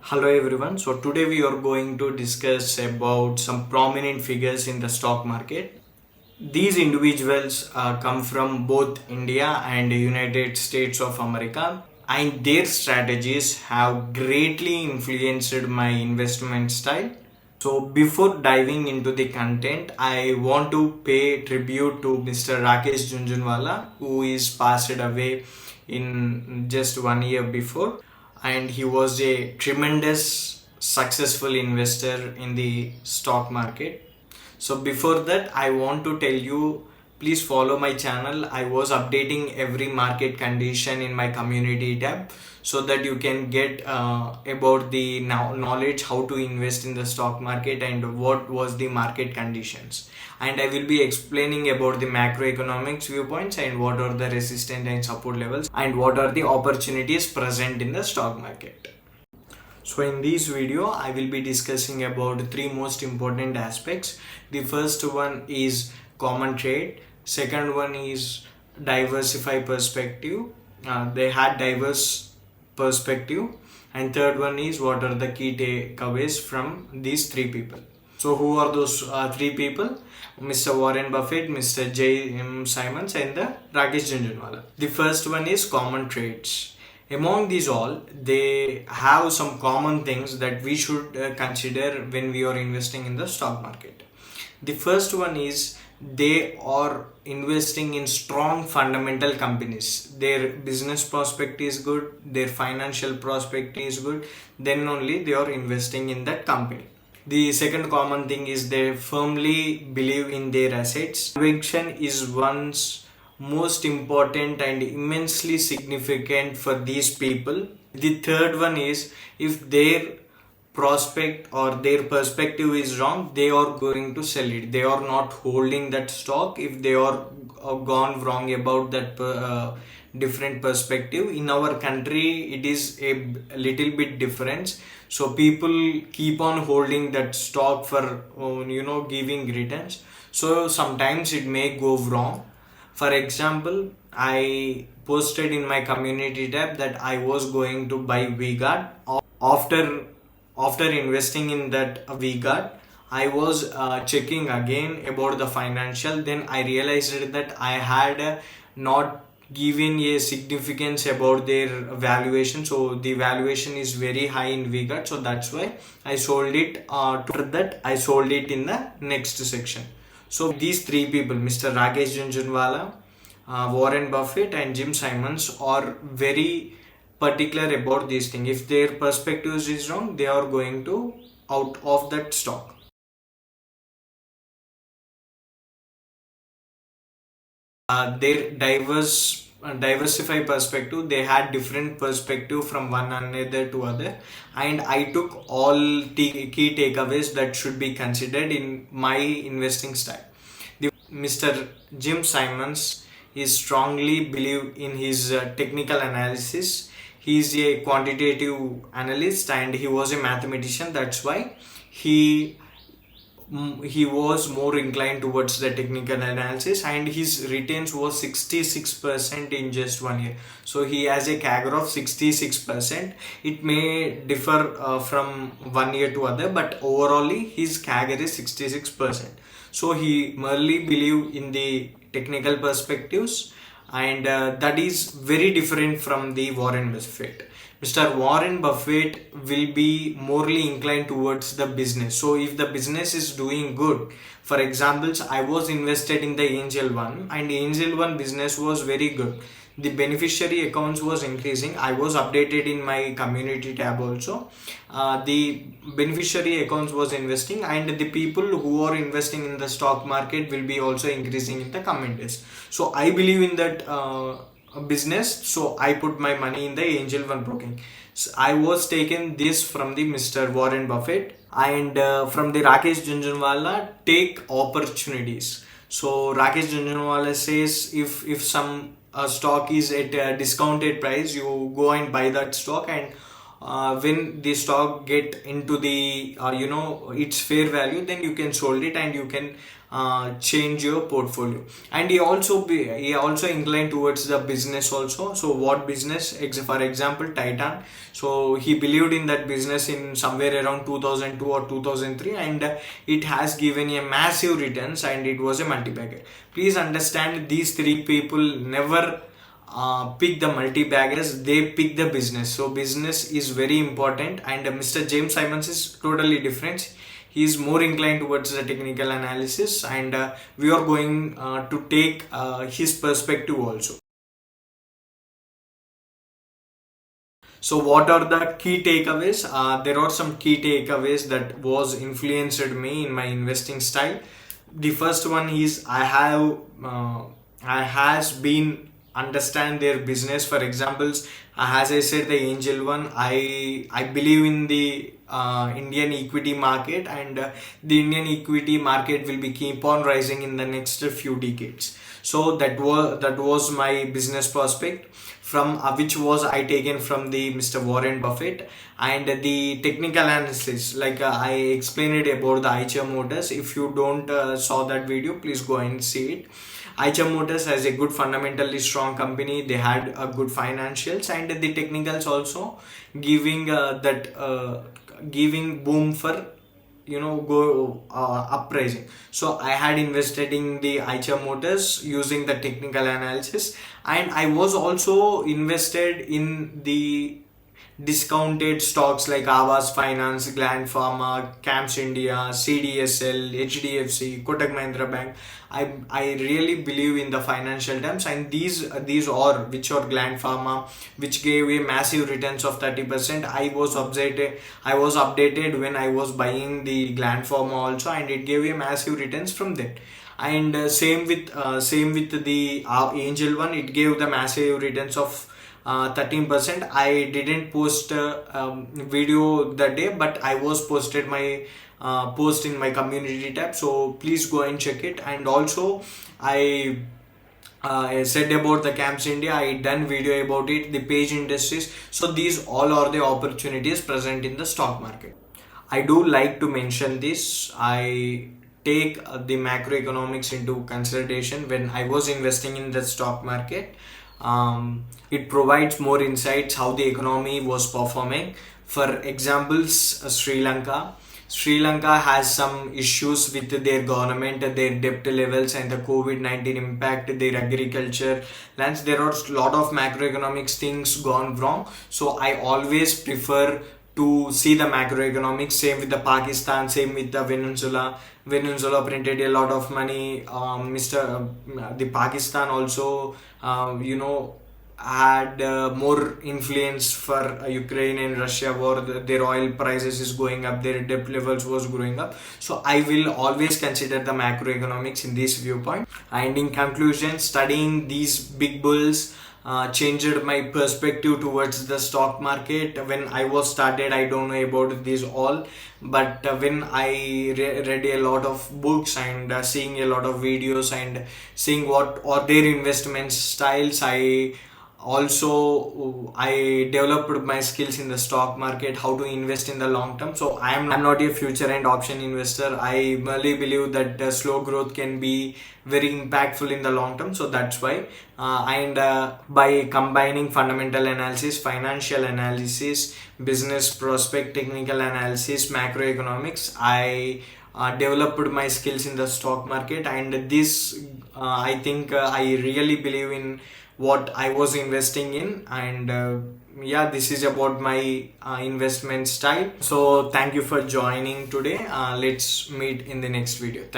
Hello everyone. So today we are going to discuss about some prominent figures in the stock market. These individuals come from both India and the United States of America, and their strategies have greatly influenced my investment style. So before diving into the content, I want to pay tribute to Mr. Rakesh Junjunwala, who is passed away in just 1 year before, and he was a tremendous successful investor in the stock market. So before that, I want to tell you, please follow my channel. I was updating every market condition in my community tab so that you can get about the knowledge how to invest in the stock market and what was the market conditions. And I will be explaining about the macroeconomics viewpoints and what are the resistance and support levels and what are the opportunities present in the stock market. So in this video, I will be discussing about three most important aspects. The first one is common trade. Second one is diversify perspective. They had diverse perspective. And third one is what are the key takeaways from these three people. So who are those three people? Mr. Warren Buffett, Mr. J. M. Simons, and the Rakesh Junjunwala. The first one is common trades. Among these all, they have some common things that we should consider when we are investing in the stock market. The first one is they are investing in strong fundamental companies. Their business prospect is good, their financial prospect is good, then only they are investing in that company. The second common thing is they firmly believe in their assets. Conviction is one's most important and immensely significant for these people. The third one is if their prospect or their perspective is wrong, they are going to sell it. They are not holding that stock if they are gone wrong about that different perspective. In our country, it is a little bit different. So people keep on holding that stock for giving returns. So sometimes it may go wrong. For example, I posted in my community tab that I was going to buy VGuard. After investing in that VGuard, I was checking again about the financial. Then I realized that I had not given a significance about their valuation. So the valuation is very high in VGuard. So that's why I sold it. To that, I sold it in the next section. So these three people, Mr. Rakesh Junjunwala, Warren Buffett, and Jim Simons, are very particular about these things. If their perspectives is wrong, they are going to out of that stock. Their diversify perspective, they had different perspective from one another to other, and I took all key takeaways that should be considered in my investing style. Mr. Jim Simons is strongly believe in his technical analysis. He is a quantitative analyst and he was a mathematician. That's why he he was more inclined towards the technical analysis, and his returns was 66% in just 1 year. So he has a CAGR of 66%. It may differ from 1 year to other, but overall his CAGR is 66%. So he merely believe in the technical perspectives, and that is very different from the Warren Buffett. Mr. Warren Buffett will be morely inclined towards the business. So if the business is doing good, for example, I was invested in the Angel One, and Angel One business was very good. The beneficiary accounts was increasing. I was updated in my community tab also. The beneficiary accounts was investing, and the people who are investing in the stock market will be also increasing in the coming days. So I believe in that business, so I put my money in the Angel One broking. So I was taken this from the Mr. Warren Buffett, and from the Rakesh Junjunwala, take opportunities. So Rakesh Junjunwala says if some stock is at a discounted price, you go and buy that stock, and when the stock get into the its fair value, then you can sold it and you can change your portfolio. And he also inclined towards the business also. So what business? For example, Titan. So he believed in that business in somewhere around 2002 or 2003, and it has given a massive returns, and it was a multi-bagger. Please understand, these three people never pick the multi-baggers, they pick the business. So business is very important, and Mr. James Simons is totally different. He is more inclined towards the technical analysis, and we are going to take his perspective also. So what are the key takeaways? There are some key takeaways that was influenced me in my investing style. The first one is I has been understand their business. For examples, as I said, the angel one, I believe in the Indian equity market, and the Indian equity market will be keep on rising in the next few decades. So that was my business prospect, from which was I taken from the Mr. Warren Buffett. And the technical analysis, like I explained it about the Eicher Motors. If you don't saw that video, please go and see it. Eicher Motors has a good fundamentally strong company. They had a good financials, and the technicals also giving that giving boom for go uprising. So I had invested in the Eicher Motors using the technical analysis, and I was also invested in the discounted stocks like Aavas Finance, Gland Pharma, Camps India, CDSL, HDFC, Kotak Mahindra Bank. I really believe in the financial terms, and these are which are Gland Pharma, which gave a massive returns of 30%. I was updated when I was buying the Gland Pharma also, and it gave a massive returns from that. And same with the Angel one, it gave the massive returns of 13%. I didn't post video that day, but I was posted my post in my community tab, so please go and check it. And also I said about the Camps India, I done video about it, the page industries. So these all are the opportunities present in the stock market. I do like to mention this. I take the macroeconomics into consideration when I was investing in the stock market. It provides more insights how the economy was performing. For examples, Sri Lanka. Sri Lanka has some issues with their government, their debt levels, and the COVID-19 impact their agriculture lands. There are a lot of macroeconomics things gone wrong. So I always prefer to see the macroeconomics. Same with the Pakistan, same with the Venezuela. Venezuela printed a lot of money. The Pakistan also, had more influence for Ukraine and Russia war. Their oil prices is going up, their debt levels was growing up. So I will always consider the macroeconomics in this viewpoint. And in conclusion, studying these big bulls changed my perspective towards the stock market. When I was started, I don't know about these all, but when I read a lot of books, and seeing a lot of videos, and seeing what are their investment styles, I developed my skills in the stock market, how to invest in the long term. So I'm not a future and option investor. I merely believe that slow growth can be very impactful in the long term. So that's why and by combining fundamental analysis, financial analysis, business prospect, technical analysis, macroeconomics, I developed my skills in the stock market. And this I think I really believe in what I was investing in. And yeah, this is about my investment style. So thank you for joining today. Let's meet in the next video.